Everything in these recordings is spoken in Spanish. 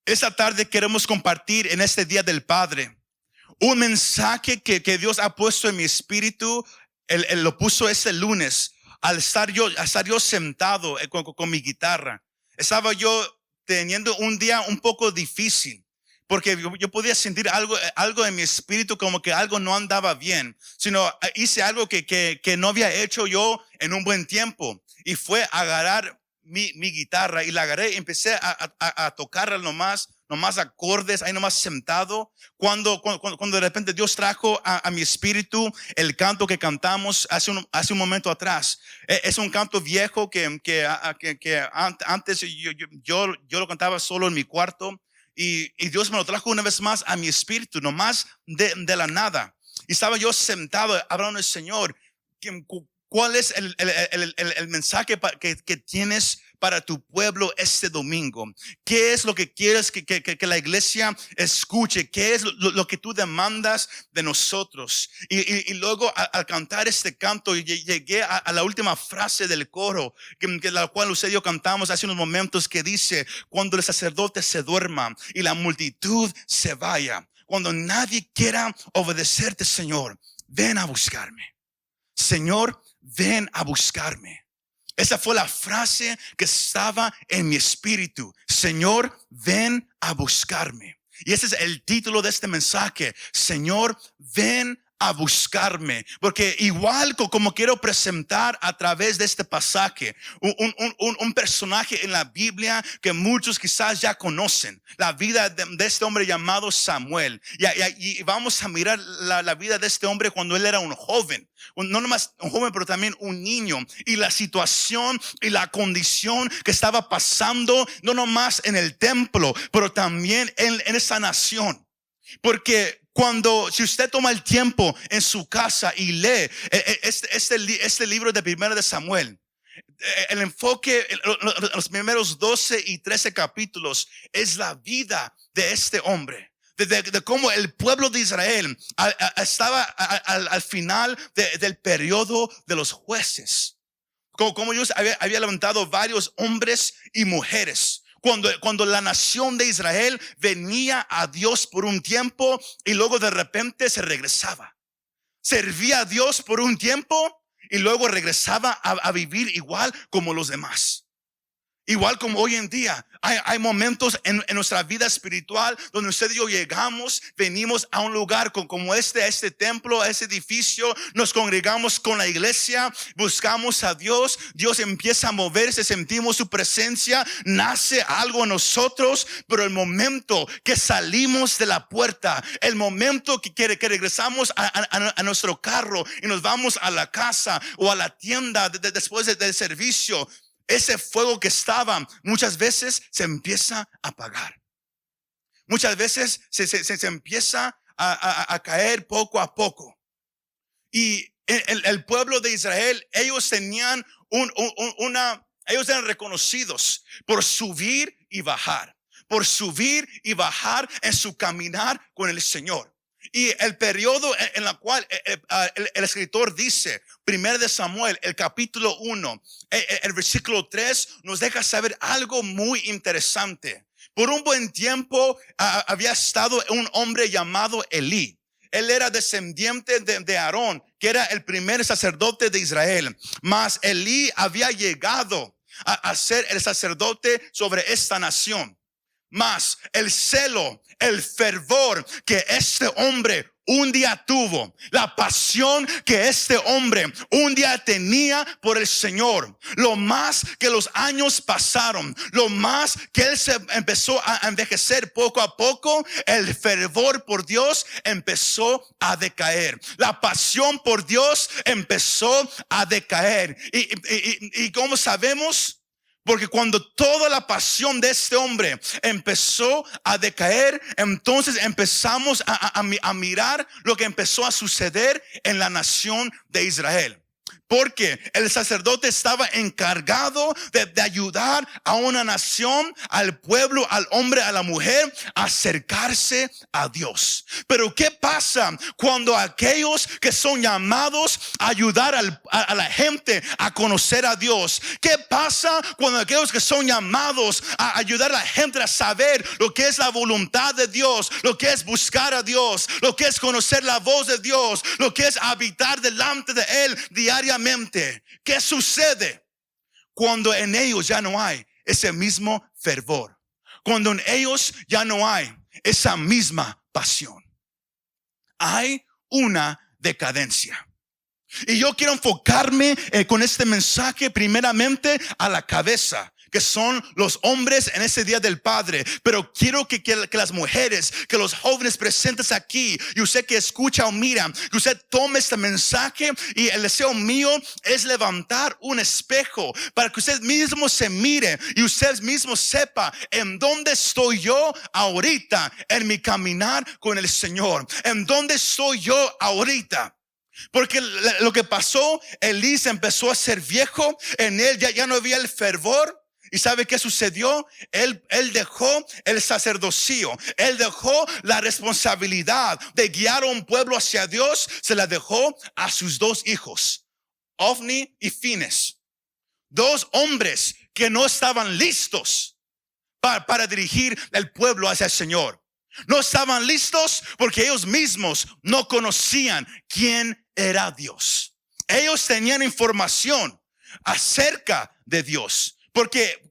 Esta tarde queremos compartir en este Día del Padre un mensaje que Dios ha puesto en mi espíritu. Él lo puso ese lunes al estar yo sentado con mi guitarra. Estaba yo teniendo un día un poco difícil porque yo podía sentir algo en mi espíritu, como que algo no andaba bien, sino hice algo que no había hecho yo en un buen tiempo, y fue agarrar mi guitarra, y la agarré y empecé a tocarla nomás acordes, ahí nomás sentado, cuando de repente Dios trajo a mi espíritu el canto que cantamos hace un momento atrás. Es un canto viejo que antes yo lo cantaba solo en mi cuarto, y Dios me lo trajo una vez más a mi espíritu, nomás de la nada. Y estaba yo sentado hablando al Señor. ¿Cuál es el mensaje que tienes para tu pueblo este domingo? ¿Qué es lo que quieres que la iglesia escuche? ¿Qué es lo que tú demandas de nosotros? Y luego al cantar este canto llegué a la última frase del coro, que la cual usted y yo cantamos hace unos momentos, que dice: cuando el sacerdote se duerma y la multitud se vaya, cuando nadie quiera obedecerte, Señor, ven a buscarme. Señor, ven a buscarme. Esa fue la frase que estaba en mi espíritu. Señor, ven a buscarme. Y ese es el título de este mensaje: Señor, ven a buscarme. Porque igual como quiero presentar a través de este pasaje un personaje en la Biblia que muchos quizás ya conocen, la vida de este hombre llamado Samuel. Y vamos a mirar la vida de este hombre cuando él era un joven. No nomás un joven, pero también un niño, y la situación y la condición que estaba pasando, no nomás en el templo, pero también en esa nación. Porque si usted toma el tiempo en su casa y lee este libro de Primera de Samuel, el enfoque en los primeros 12 y 13 capítulos es la vida de este hombre. De cómo el pueblo de Israel estaba al final del periodo de los jueces. Como Dios había levantado varios hombres y mujeres. Cuando la nación de Israel venía a Dios por un tiempo y luego de repente se regresaba. Servía a Dios por un tiempo y luego regresaba a vivir igual como los demás. Igual como hoy en día hay momentos en nuestra vida espiritual donde usted y yo venimos a un lugar como este templo, a este edificio, nos congregamos con la iglesia, buscamos a Dios, Dios empieza a moverse, sentimos su presencia, nace algo en nosotros, pero el momento que salimos de la puerta, el momento que regresamos a nuestro carro y nos vamos a la casa o a la tienda después del servicio, ese fuego que estaba muchas veces se empieza a apagar. Muchas veces se empieza a caer poco a poco. Y el pueblo de Israel, ellos tenían ellos eran reconocidos por subir y bajar, en su caminar con el Señor. Y el periodo en el cual el escritor dice, 1 de Samuel, el capítulo 1, el versículo 3, nos deja saber algo muy interesante. Por un buen tiempo había estado un hombre llamado Elí. Él era descendiente de Aarón, que era el primer sacerdote de Israel. Mas Elí había llegado a ser el sacerdote sobre esta nación. Mas el celo, el fervor que este hombre un día tuvo, la pasión que este hombre un día tenía por el Señor, lo más que los años pasaron, lo más que él se empezó a envejecer poco a poco, el fervor por Dios empezó a decaer, la pasión por Dios empezó a decaer. Y como sabemos, porque cuando toda la pasión de este hombre empezó a decaer, entonces empezamos a mirar lo que empezó a suceder en la nación de Israel. Porque el sacerdote estaba encargado de ayudar a una nación, al pueblo, al hombre, a la mujer, a acercarse a Dios. Pero ¿qué pasa cuando aquellos que son llamados a ayudar a la gente a conocer a Dios? ¿Qué pasa cuando aquellos que son llamados a ayudar a la gente a saber lo que es la voluntad de Dios, lo que es buscar a Dios, lo que es conocer la voz de Dios, lo que es habitar delante de Él diariamente? ¿Qué sucede cuando en ellos ya no hay ese mismo fervor? Cuando en ellos ya no hay esa misma pasión. Hay una decadencia. Y yo quiero enfocarme con este mensaje primeramente a la cabeza, que son los hombres en ese día del Padre. Pero quiero que las mujeres, que los jóvenes presentes aquí, y usted que escucha o mira, que usted tome este mensaje, y el deseo mío es levantar un espejo para que usted mismo se mire y usted mismo sepa en dónde estoy yo ahorita en mi caminar con el Señor. En dónde estoy yo ahorita. Porque lo que pasó, Elí se empezó a ser viejo, en él ya no había el fervor. ¿Y sabe qué sucedió? Él dejó el sacerdocio, él dejó la responsabilidad de guiar a un pueblo hacia Dios, se la dejó a sus dos hijos, Ofni y Fines, dos hombres que no estaban listos para dirigir el pueblo hacia el Señor. No estaban listos porque ellos mismos no conocían quién era Dios. Ellos tenían información acerca de Dios, porque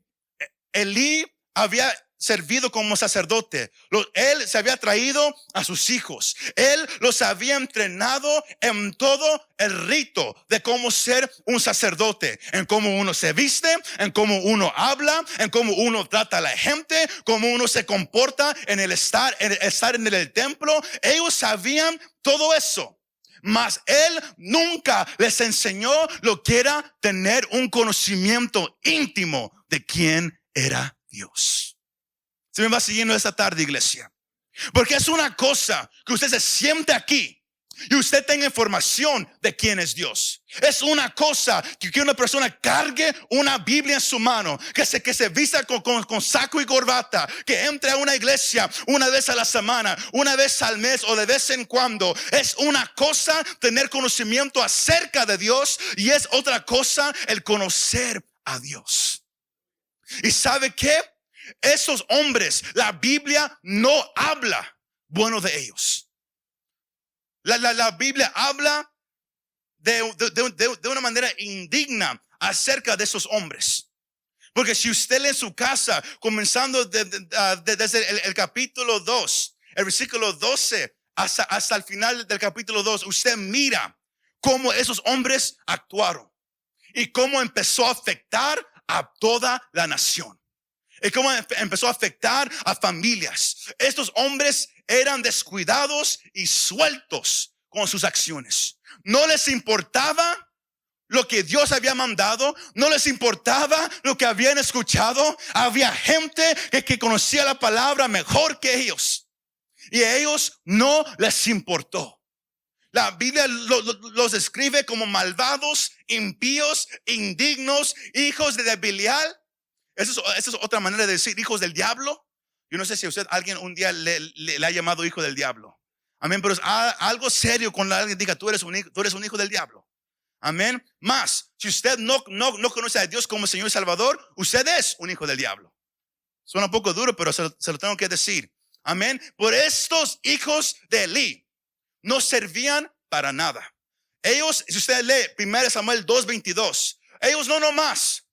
Elí había servido como sacerdote. Él se había traído a sus hijos. Él los había entrenado en todo el rito de cómo ser un sacerdote, en cómo uno se viste, en cómo uno habla, en cómo uno trata a la gente, cómo uno se comporta en el estar en el templo. Ellos sabían todo eso. Mas él nunca les enseñó lo que era tener un conocimiento íntimo de quién era Dios. Se me va siguiendo esta tarde, iglesia. Porque es una cosa que usted se siente aquí y usted tenga información de quién es Dios. Es una cosa que una persona cargue una Biblia en su mano, que se vista con saco y corbata, que entre a una iglesia una vez a la semana, una vez al mes o de vez en cuando. Es una cosa tener conocimiento acerca de Dios, y es otra cosa el conocer a Dios. ¿Y sabe qué? Esos hombres, la Biblia no habla bueno de ellos. La Biblia habla de una manera indigna acerca de esos hombres. Porque si usted lee en su casa, comenzando desde el capítulo 2, el versículo 12 hasta el final del capítulo 2, usted mira cómo esos hombres actuaron y cómo empezó a afectar a toda la nación. Y cómo empezó a afectar a familias. Estos hombres eran descuidados y sueltos con sus acciones. No les importaba lo que Dios había mandado. No les importaba lo que habían escuchado. Había gente que conocía la palabra mejor que ellos, y a ellos no les importó. La Biblia los describe como malvados, impíos, indignos, hijos de Belial. Esa es otra manera de decir hijos del diablo. Yo no sé si alguien un día le ha llamado hijo del diablo. Amén. Pero es algo serio cuando alguien diga tú eres un hijo del diablo. Amén. Más, si usted no conoce a Dios como Señor y Salvador, usted es un hijo del diablo. Suena un poco duro, pero se lo tengo que decir. Amén. Por estos hijos de Elí no servían para nada. Ellos, si usted lee 1 Samuel 2:22, ellos no nomás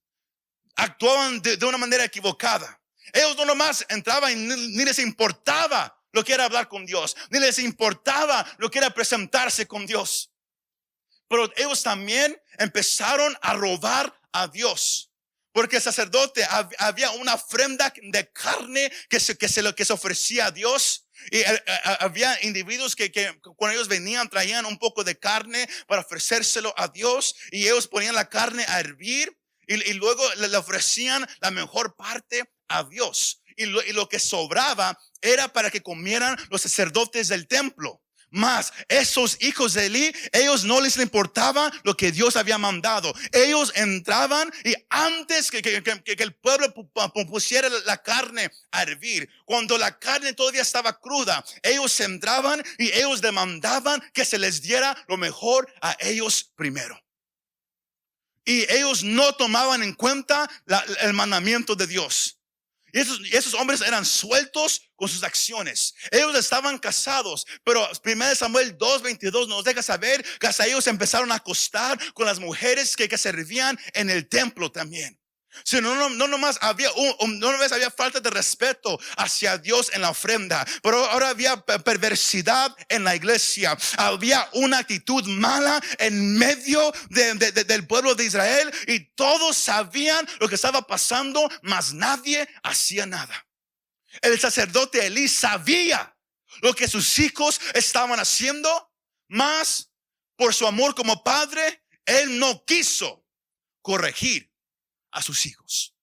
actuaban de una manera equivocada. Ellos no nomás entraban y ni les importaba lo que era hablar con Dios, ni les importaba lo que era presentarse con Dios. Pero ellos también empezaron a robar a Dios. Porque el sacerdote había una ofrenda de carne que se ofrecía a Dios. Y había individuos que cuando ellos venían traían un poco de carne para ofrecérselo a Dios, y ellos ponían la carne a hervir y luego le ofrecían la mejor parte a Dios, y lo que sobraba era para que comieran los sacerdotes del templo. Mas esos hijos de Elí, ellos no les importaba lo que Dios había mandado. Ellos entraban y antes que el pueblo pusiera la carne a hervir, cuando la carne todavía estaba cruda, ellos entraban y ellos demandaban que se les diera lo mejor a ellos primero. Y ellos no tomaban en cuenta el mandamiento de Dios. Y esos hombres eran sueltos con sus acciones. Ellos estaban casados, pero 1 Samuel 2:22 nos deja saber que hasta ellos empezaron a acostar con las mujeres que servían en el templo también. Si no nomás había había falta de respeto hacia Dios en la ofrenda, pero ahora había perversidad en la iglesia. Había una actitud mala en medio del pueblo de Israel, y todos sabían lo que estaba pasando, mas nadie hacía nada. El sacerdote Elí sabía lo que sus hijos estaban haciendo, mas por su amor como padre, él no quiso corregir a sus hijos.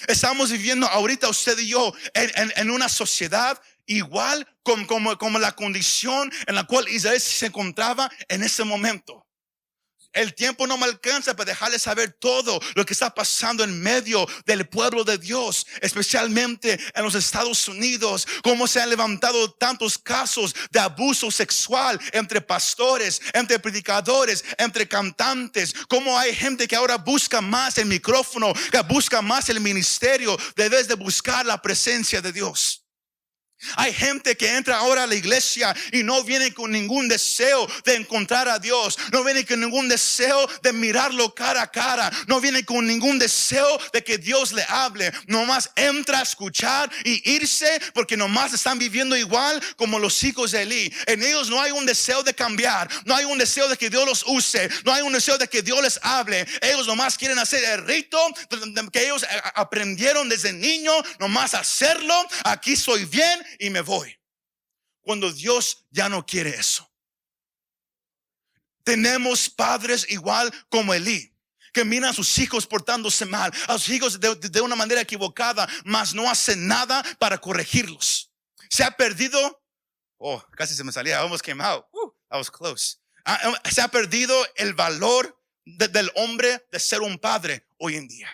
Estamos viviendo ahorita usted y yo en una sociedad igual como la condición en la cual Israel se encontraba en ese momento. El tiempo no me alcanza para dejarles saber todo lo que está pasando en medio del pueblo de Dios, especialmente en los Estados Unidos, cómo se han levantado tantos casos de abuso sexual entre pastores, entre predicadores, entre cantantes, cómo hay gente que ahora busca más el micrófono, que busca más el ministerio, de vez de buscar la presencia de Dios. Hay gente que entra ahora a la iglesia y no viene con ningún deseo de encontrar a Dios. No viene con ningún deseo de mirarlo cara a cara. No viene con ningún deseo de que Dios le hable. Nomás entra a escuchar y irse, porque nomás están viviendo igual como los hijos de Elí. En ellos no hay un deseo de cambiar. No hay un deseo de que Dios los use. No hay un deseo de que Dios les hable. Ellos nomás quieren hacer el rito que ellos aprendieron desde niño. Nomás hacerlo. Aquí soy bien y me voy. Cuando Dios ya no quiere eso. Tenemos padres igual como Elí, que miran a sus hijos portándose mal, a sus hijos de una manera equivocada, mas no hacen nada para corregirlos. Se ha perdido, casi se me salía, I almost came out. I was close. Se ha perdido el valor del hombre de ser un padre hoy en día.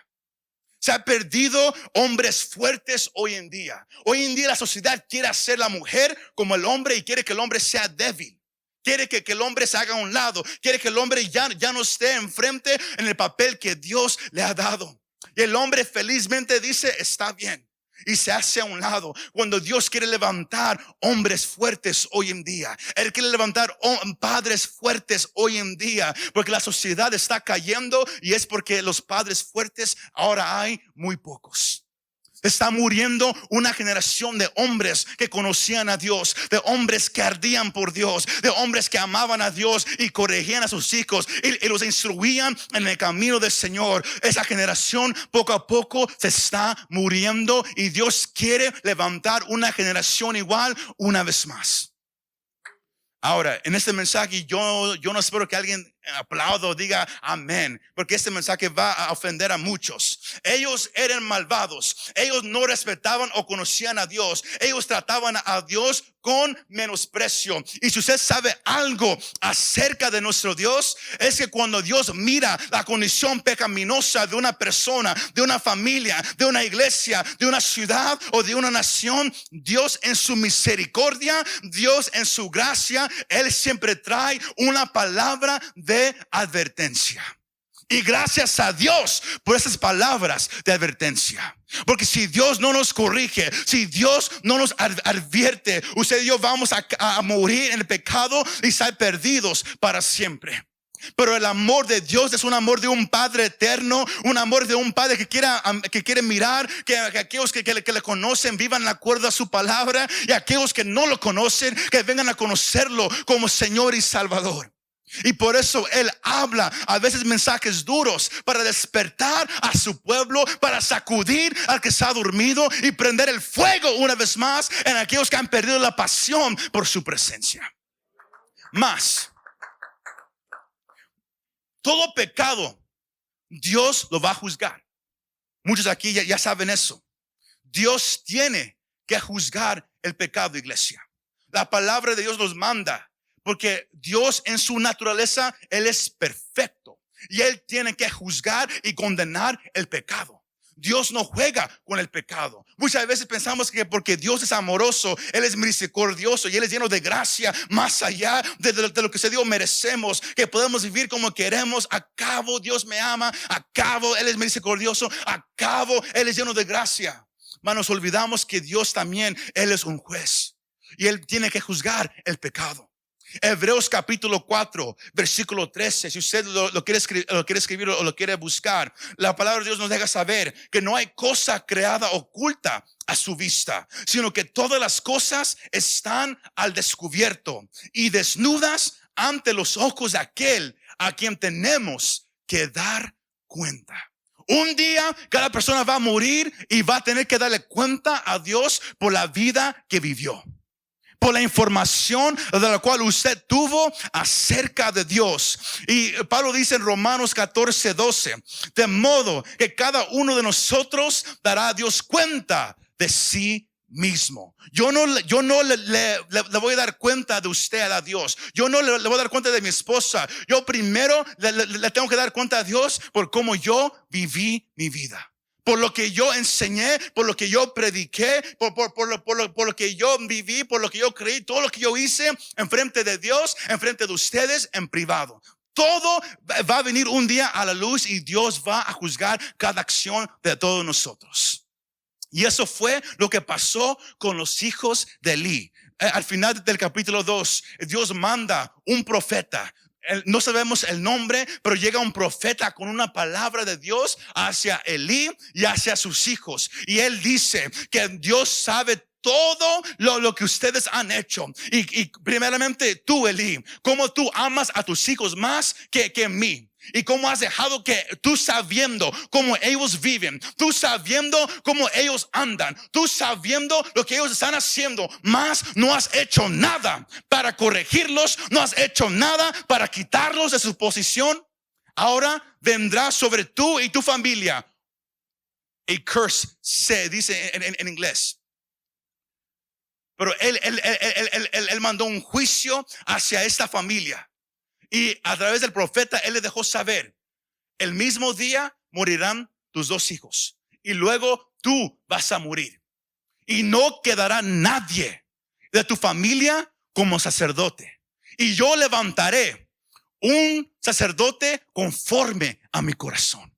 Se ha perdido hombres fuertes hoy en día. Hoy en día la sociedad quiere hacer la mujer como el hombre y quiere que el hombre sea débil. Quiere que el hombre se haga a un lado. Quiere que el hombre ya no esté enfrente en el papel que Dios le ha dado. Y el hombre felizmente dice, está bien. Y se hace a un lado. Cuando Dios quiere levantar hombres fuertes hoy en día, Él quiere levantar padres fuertes hoy en día, porque la sociedad está cayendo, y es porque los padres fuertes ahora hay muy pocos. Está muriendo una generación de hombres que conocían a Dios, de hombres que ardían por Dios, de hombres que amaban a Dios y corregían a sus hijos y los instruían en el camino del Señor. Esa generación poco a poco se está muriendo, y Dios quiere levantar una generación igual una vez más. Ahora, en este mensaje yo no espero que alguien aplauda o diga amén, porque este mensaje va a ofender a muchos. Ellos eran malvados. Ellos no respetaban o conocían a Dios. Ellos trataban a Dios con menosprecio. Y si usted sabe algo acerca de nuestro Dios, es que cuando Dios mira la condición pecaminosa de una persona, de una familia, de una iglesia, de una ciudad o de una nación, Dios en su misericordia, Dios en su gracia, Él siempre trae una palabra de advertencia. Y gracias a Dios por esas palabras de advertencia. Porque si Dios no nos corrige, si Dios no nos advierte, usted y yo vamos a morir en el pecado y ser perdidos para siempre. Pero el amor de Dios es un amor de un Padre eterno, un amor de un Padre que quiere mirar que aquellos que le conocen vivan de acuerdo a su palabra, y aquellos que no lo conocen, que vengan a conocerlo como Señor y Salvador. Y por eso Él habla a veces mensajes duros para despertar a su pueblo, para sacudir al que se ha dormido y prender el fuego una vez más en aquellos que han perdido la pasión por su presencia. Más, todo pecado Dios lo va a juzgar. Muchos aquí ya saben eso. Dios tiene que juzgar el pecado, iglesia. La palabra de Dios nos manda Porque Dios en su naturaleza, Él es perfecto. Y Él tiene que juzgar y condenar el pecado. Dios no juega con el pecado. Muchas veces pensamos que porque Dios es amoroso, Él es misericordioso y Él es lleno de gracia, más allá de lo que Dios merecemos, que podemos vivir como queremos. A cabo Dios me ama, a cabo Él es misericordioso, a cabo Él es lleno de gracia. Mas nos olvidamos que Dios también, Él es un juez y Él tiene que juzgar el pecado. Hebreos capítulo 4 versículo 13. Si usted lo quiere escribir o lo quiere buscar, la palabra de Dios nos deja saber que no hay cosa creada oculta a su vista, sino que todas las cosas están al descubierto y desnudas ante los ojos de aquel a quien tenemos que dar cuenta. Un día cada persona va a morir y va a tener que darle cuenta a Dios por la vida que vivió, por la información de la cual usted tuvo acerca de Dios. Y Pablo dice en Romanos 14:12, de modo que cada uno de nosotros dará a Dios cuenta de sí mismo. Yo no le voy a dar cuenta de usted a Dios. Yo no le voy a dar cuenta de mi esposa. Yo primero le tengo que dar cuenta a Dios por cómo yo viví mi vida, por lo que yo enseñé, por lo que yo prediqué, por lo que yo viví, por lo que yo creí, todo lo que yo hice en frente de Dios, en frente de ustedes, en privado. Todo va a venir un día a la luz y Dios va a juzgar cada acción de todos nosotros. Y eso fue lo que pasó con los hijos de Elí. Al final del capítulo 2, Dios manda un profeta. No sabemos el nombre, pero llega un profeta con una palabra de Dios hacia Elí y hacia sus hijos. Y él dice que Dios sabe todo lo que ustedes han hecho. Y primeramente tú, Elí, cómo tú amas a tus hijos más que mí. Y cómo has dejado que tú, sabiendo cómo ellos viven, tú sabiendo cómo ellos andan, tú sabiendo lo que ellos están haciendo, más no has hecho nada para corregirlos, no has hecho nada para quitarlos de su posición. Ahora vendrá sobre tú y tu familia a curse, se dice en inglés. Pero él mandó un juicio hacia esta familia. Y a través del profeta, él le dejó saber, el mismo día morirán tus dos hijos y luego tú vas a morir. Y no quedará nadie de tu familia como sacerdote. Y yo levantaré un sacerdote conforme a mi corazón.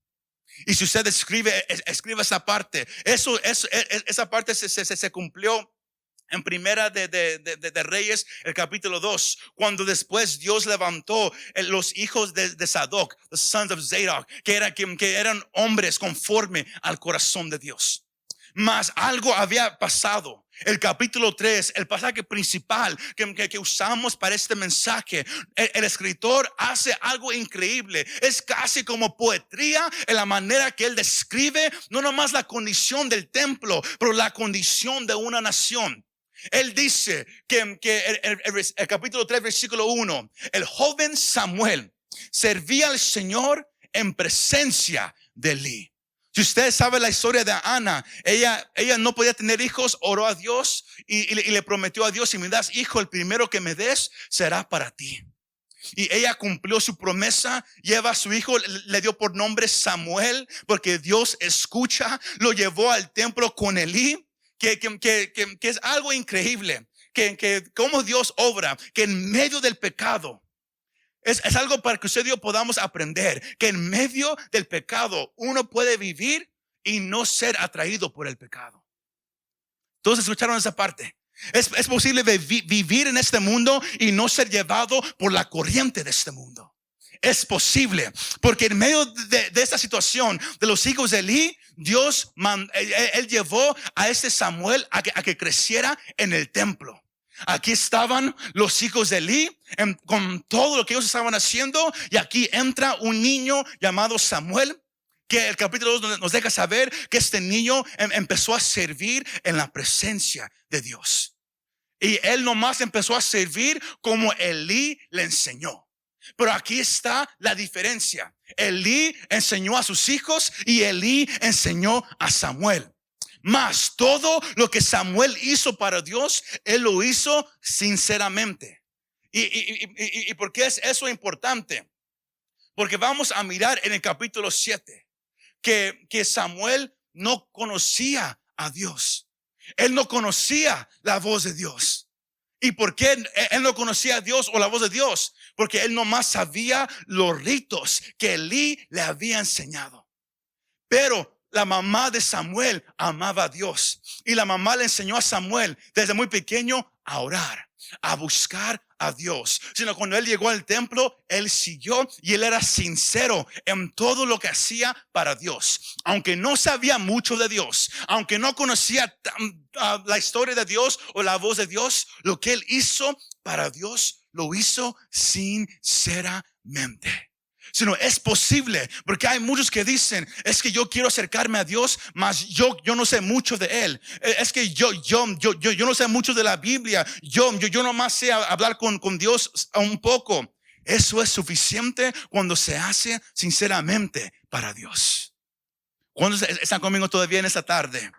Y si usted escribe esa parte, esa parte se cumplió en Primera de Reyes, el capítulo 2, cuando después Dios levantó los hijos de Sadoc, the sons of Zadok, que eran hombres conforme al corazón de Dios. Mas algo había pasado. El capítulo 3, el pasaje principal que usamos para este mensaje, el escritor hace algo increíble. Es casi como poesía en la manera que él describe no nomás la condición del templo, pero la condición de una nación. Él dice que el capítulo 3 versículo 1, el joven Samuel servía al Señor en presencia de Elí. Si usted sabe la historia de Ana, ella no podía tener hijos, oró a Dios y le prometió a Dios, si me das hijo, el primero que me des será para ti. Y ella cumplió su promesa, lleva a su hijo, le dio por nombre Samuel, porque Dios escucha, lo llevó al templo con Elí. Que es algo increíble, que como Dios obra, que en medio del pecado, es algo para que usted y yo podamos aprender, que en medio del pecado uno puede vivir y no ser atraído por el pecado. Todos escucharon esa parte. Es posible vivir en este mundo y no ser llevado por la corriente de este mundo. Es posible, porque en medio de esta situación de los hijos de Elí, Dios él llevó a este Samuel a que creciera en el templo. Aquí estaban los hijos de Elí con todo lo que ellos estaban haciendo, y aquí entra un niño llamado Samuel, que el capítulo 2 nos deja saber que este niño empezó a servir en la presencia de Dios. Y él nomás empezó a servir como Elí le enseñó. Pero aquí está la diferencia. Elí enseñó a sus hijos y Elí enseñó a Samuel. Mas todo lo que Samuel hizo para Dios, él lo hizo sinceramente. ¿Y por qué es eso importante? Porque vamos a mirar en el capítulo 7 que Samuel no conocía a Dios. Él no conocía la voz de Dios. ¿Y por qué él no conocía a Dios o la voz de Dios? Porque él nomás sabía los ritos que Elí le había enseñado. Pero la mamá de Samuel amaba a Dios. Y la mamá le enseñó a Samuel desde muy pequeño a orar, a buscar a Dios. Sino cuando él llegó al templo, él siguió y él era sincero en todo lo que hacía para Dios. Aunque no sabía mucho de Dios, aunque no conocía la historia de Dios o la voz de Dios, lo que él hizo para Dios, lo hizo sinceramente. Sino es posible, porque hay muchos que dicen, es que yo quiero acercarme a Dios, mas yo no sé mucho de Él. Es que yo no sé mucho de la Biblia. Yo nomás sé hablar con Dios un poco. Eso es suficiente cuando se hace sinceramente para Dios. ¿Cuántos están conmigo todavía en esta tarde?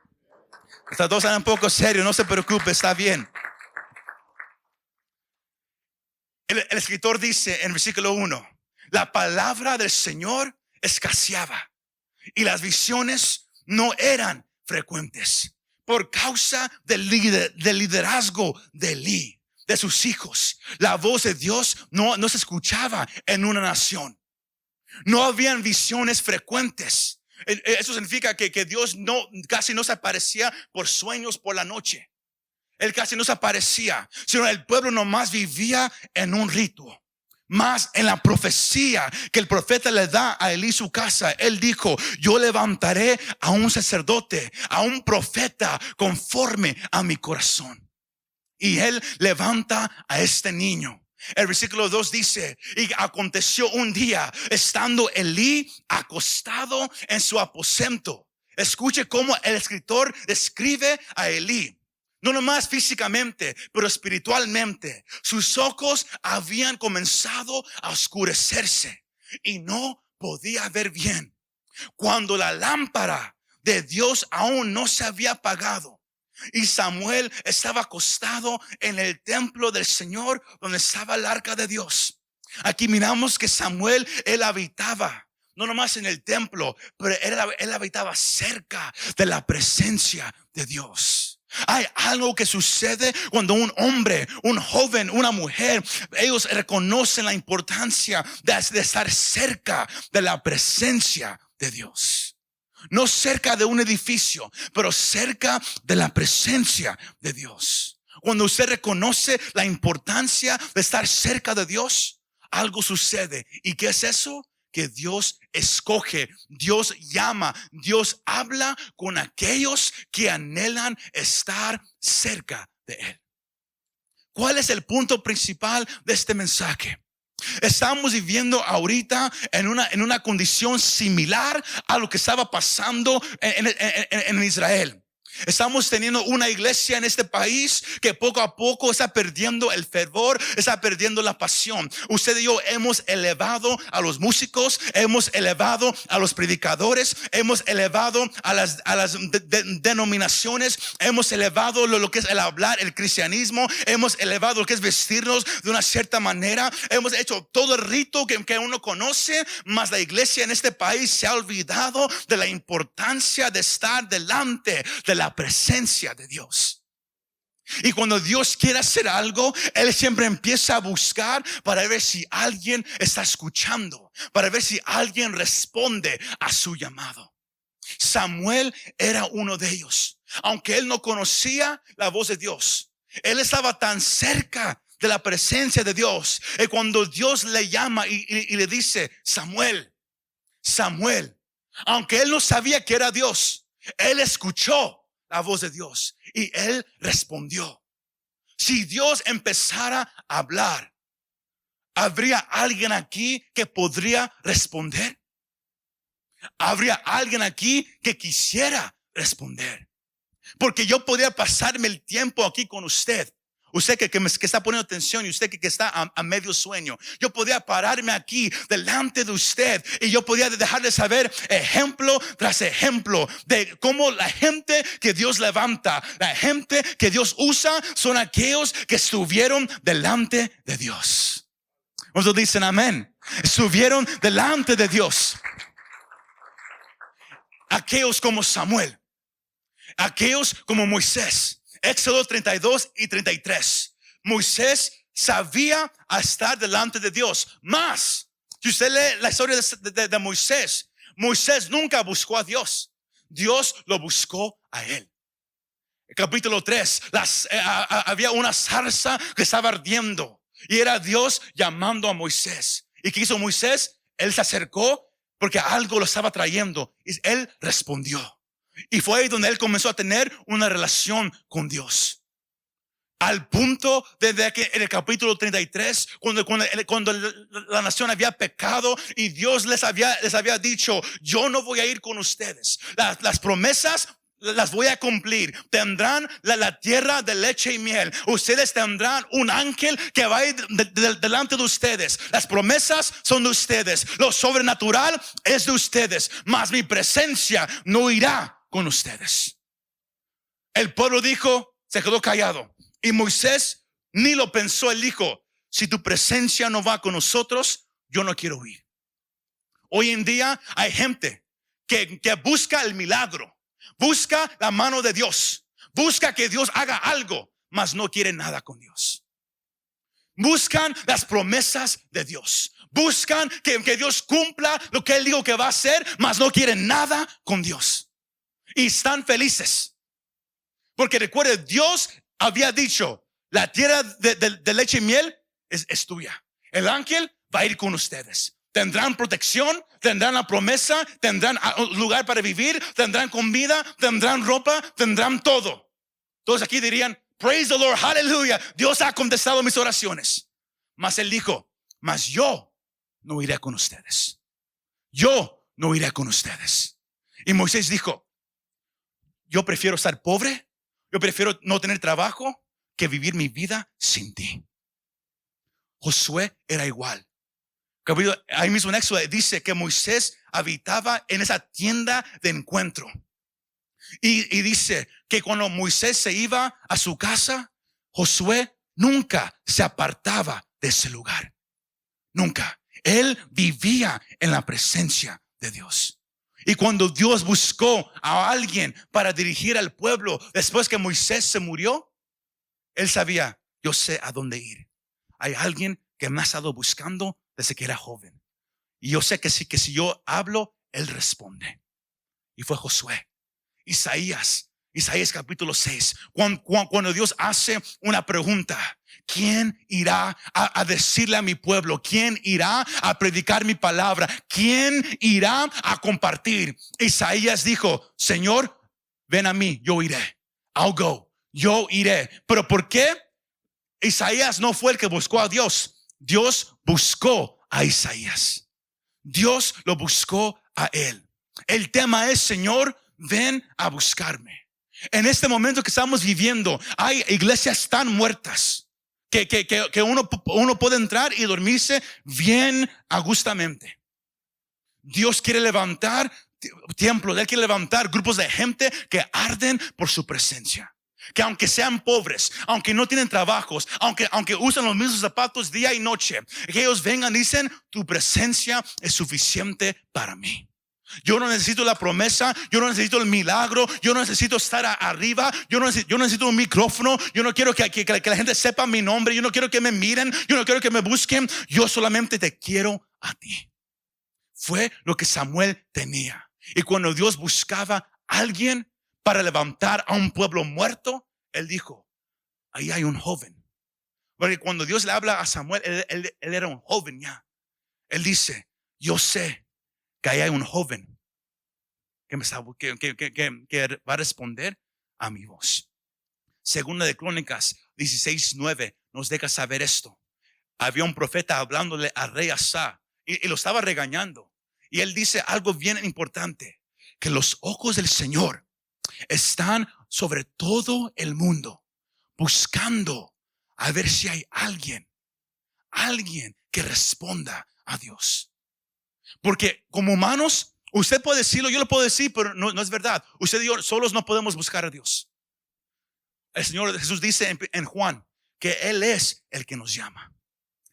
Estas dos están un poco serios, no se preocupe, está bien. El escritor dice en versículo 1, la palabra del Señor escaseaba y las visiones no eran frecuentes por causa del liderazgo de Elí, de sus hijos. La voz de Dios no se escuchaba en una nación. No habían visiones frecuentes. Eso significa que Dios casi no se aparecía por sueños por la noche. Él casi no se aparecía, sino el pueblo nomás vivía en un rito. Más en la profecía que el profeta le da a Elí su casa, él dijo, yo levantaré a un sacerdote, a un profeta conforme a mi corazón. Y él levanta a este niño. El versículo 2 dice, y aconteció un día, estando Elí acostado en su aposento. Escuche cómo el escritor describe a Elí. No nomás físicamente, pero espiritualmente. Sus ojos habían comenzado a oscurecerse y no podía ver bien. Cuando la lámpara de Dios aún no se había apagado y Samuel estaba acostado en el templo del Señor donde estaba el arca de Dios. Aquí miramos que Samuel, él habitaba no nomás en el templo, pero él habitaba cerca de la presencia de Dios. Hay algo que sucede cuando un hombre, un joven, una mujer, ellos reconocen la importancia de estar cerca de la presencia de Dios. No cerca de un edificio, pero cerca de la presencia de Dios. Cuando usted reconoce la importancia de estar cerca de Dios, algo sucede. ¿Y qué es eso? Que Dios escoge, Dios llama, Dios habla con aquellos que anhelan estar cerca de Él. ¿Cuál es el punto principal de este mensaje? Estamos viviendo ahorita en una condición similar a lo que estaba pasando en Israel. Estamos teniendo una iglesia en este país que poco a poco está perdiendo el fervor, está perdiendo la pasión. Usted y yo hemos elevado a los músicos, hemos elevado a los predicadores, hemos elevado a las denominaciones, hemos elevado lo que es el hablar, el cristianismo, hemos elevado lo que es vestirnos de una cierta manera, hemos hecho todo el rito que uno conoce, mas la iglesia en este país se ha olvidado de la importancia de estar delante de la presencia de Dios. Y cuando Dios quiere hacer algo, Él siempre empieza a buscar para ver si alguien está escuchando, para ver si alguien responde a su llamado. Samuel era uno de ellos. Aunque él no conocía la voz de Dios, él estaba tan cerca de la presencia de Dios. Y cuando Dios le llama y le dice, Samuel, Samuel, aunque él no sabía que era Dios, él escuchó la voz de Dios y él respondió. Si Dios empezara a hablar, ¿habría alguien aquí que podría responder? ¿Habría alguien aquí que quisiera responder? Porque yo podría pasarme el tiempo aquí con usted Usted que está poniendo atención y usted que está a medio sueño, yo podía pararme aquí delante de usted y yo podía dejarle saber ejemplo tras ejemplo de cómo la gente que Dios levanta, la gente que Dios usa, son aquellos que estuvieron delante de Dios. ¿Cuántos dicen amén? Estuvieron delante de Dios. Aquellos como Samuel, aquellos como Moisés. Éxodo 32 y 33. Moisés sabía estar delante de Dios. Más, si usted lee la historia de Moisés, Moisés nunca buscó a Dios. Dios lo buscó a él. El capítulo 3, había una zarza que estaba ardiendo y era Dios llamando a Moisés. ¿Y qué hizo Moisés? Él se acercó porque algo lo estaba trayendo y él respondió. Y fue ahí donde él comenzó a tener una relación con Dios. Al punto de que en el capítulo 33, cuando la nación había pecado y Dios les había dicho, yo no voy a ir con ustedes. Las promesas las voy a cumplir. Tendrán la tierra de leche y miel. Ustedes tendrán un ángel que va a ir delante de ustedes. Las promesas son de ustedes. Lo sobrenatural es de ustedes. Mas mi presencia no irá con ustedes. El pueblo dijo, se quedó callado. Y Moisés ni lo pensó. Él dijo, si tu presencia no va con nosotros, yo no quiero ir. Hoy en día hay gente que busca el milagro, busca la mano de Dios, busca que Dios haga algo, mas no quiere nada con Dios. Buscan las promesas de Dios, buscan que Dios cumpla lo que Él dijo que va a hacer, mas no quieren nada con Dios. Y están felices porque recuerde, Dios había dicho, la tierra de leche y miel es tuya. El ángel va a ir con ustedes. Tendrán protección, tendrán la promesa, tendrán lugar para vivir, tendrán comida, tendrán ropa, tendrán todo. Todos aquí dirían, praise the Lord, aleluya, Dios ha contestado mis oraciones. Mas él dijo, mas yo no iré con ustedes. Yo no iré con ustedes. Y Moisés dijo, yo prefiero estar pobre, yo prefiero no tener trabajo que vivir mi vida sin ti. Josué era igual. Ahí mismo en Éxodo dice que Moisés habitaba en esa tienda de encuentro. Y dice que cuando Moisés se iba a su casa, Josué nunca se apartaba de ese lugar. Nunca. Él vivía en la presencia de Dios. Y cuando Dios buscó a alguien para dirigir al pueblo después que Moisés se murió, él sabía, yo sé a dónde ir. Hay alguien que me ha estado buscando desde que era joven. Y yo sé que si yo hablo, él responde. Y fue Josué. Isaías capítulo 6. Cuando Dios hace una pregunta, ¿quién irá a decirle a mi pueblo? ¿Quién irá a predicar mi palabra? ¿Quién irá a compartir? Isaías dijo, Señor, ven a mí, yo iré. I'll go, yo iré. ¿Pero por qué? Isaías no fue el que buscó a Dios. Dios buscó a Isaías. Dios lo buscó a él. El tema es, Señor, ven a buscarme. En este momento que estamos viviendo, hay iglesias tan muertas que uno puede entrar y dormirse bien agustamente. Dios quiere levantar templos, Él quiere levantar grupos de gente que arden por su presencia. Que aunque sean pobres, aunque no tienen trabajos, aunque usan los mismos zapatos día y noche, que ellos vengan y dicen, tu presencia es suficiente para mí. Yo no necesito la promesa, yo no necesito el milagro, yo no necesito estar arriba, yo no necesito un micrófono, yo no quiero que la gente sepa mi nombre, yo no quiero que me miren, yo no quiero que me busquen, yo solamente te quiero a ti. Fue lo que Samuel tenía. Y cuando Dios buscaba a alguien para levantar a un pueblo muerto, él dijo, ahí hay un joven. Porque cuando Dios le habla a Samuel, él era un joven ya. Él dice, yo sé que ahí hay un joven que va a responder a mi voz. Segunda de Crónicas 16:9 nos deja saber esto. Había un profeta hablándole al rey Asa y lo estaba regañando. Y él dice algo bien importante, que los ojos del Señor están sobre todo el mundo, buscando a ver si hay alguien que responda a Dios. Porque como humanos, usted puede decirlo, yo lo puedo decir, pero no es verdad. Usted y yo solos no podemos buscar a Dios. El Señor Jesús dice en Juan que Él es el que nos llama.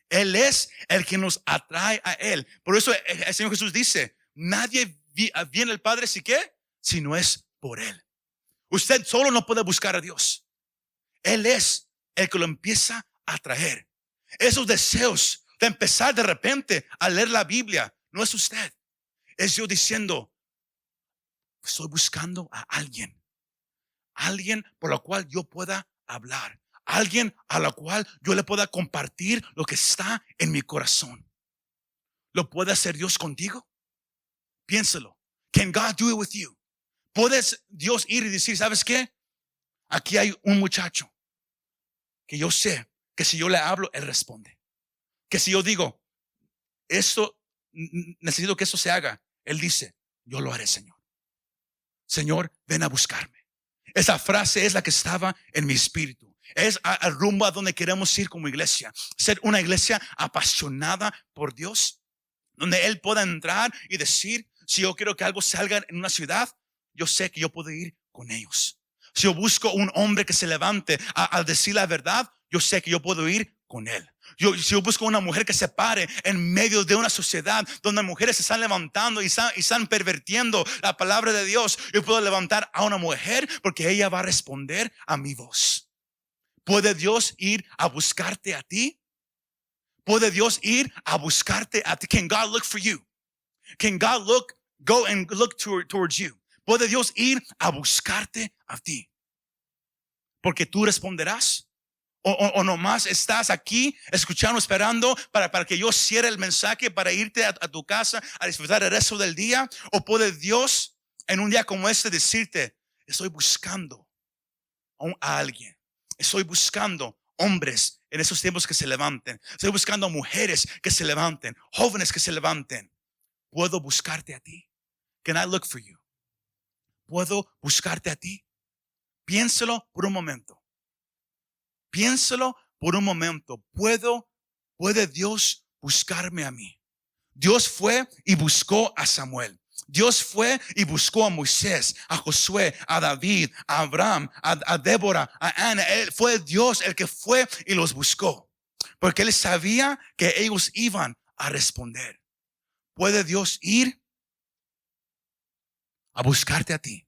Él es el que nos atrae a Él. Por eso el Señor Jesús dice, nadie viene al Padre si no es por Él. Usted solo no puede buscar a Dios. Él es el que lo empieza a atraer. Esos deseos de empezar de repente a leer la Biblia, no es usted. Es yo diciendo, estoy buscando a alguien por lo cual yo pueda hablar, alguien a la cual yo le pueda compartir lo que está en mi corazón. ¿Lo puede hacer Dios contigo? Piénselo. Can God do it with you? ¿Puedes Dios ir y decir, ¿sabes qué? Aquí hay un muchacho que yo sé que si yo le hablo, él responde. Que si yo digo, esto, necesito que esto se haga, él dice, yo lo haré, Señor. Señor, ven a buscarme. Esa frase es la que estaba en mi espíritu. Es al rumbo a donde queremos ir como iglesia. Ser una iglesia apasionada por Dios, donde Él pueda entrar y decir, si yo quiero que algo salga en una ciudad, yo sé que yo puedo ir con ellos. Si yo busco un hombre que se levante a decir la verdad, yo sé que yo puedo ir con él. Si yo busco una mujer que se pare en medio de una sociedad donde mujeres se están levantando y están pervirtiendo la palabra de Dios, yo puedo levantar a una mujer porque ella va a responder a mi voz. ¿Puede Dios ir a buscarte a ti? ¿Puede Dios ir a buscarte a ti? Can God look for you? Can God go and look towards you? ¿Puede Dios ir a buscarte a ti? Porque tú responderás. O nomás estás aquí escuchando, esperando para que yo cierre el mensaje para irte a tu casa a disfrutar el resto del día. O puede Dios en un día como este decirte, estoy buscando a alguien. Estoy buscando hombres en esos tiempos que se levanten. Estoy buscando mujeres que se levanten, jóvenes que se levanten. ¿Puedo buscarte a ti? Can I look for you? ¿Puedo buscarte a ti? Piénselo por un momento. Piénselo por un momento. ¿Puede Dios buscarme a mí? Dios fue y buscó a Samuel. Dios fue y buscó a Moisés, a Josué, a David, a Abraham, a Débora, a Ana. Fue Dios el que fue y los buscó, porque Él sabía que ellos iban a responder. ¿Puede Dios ir a buscarte a ti?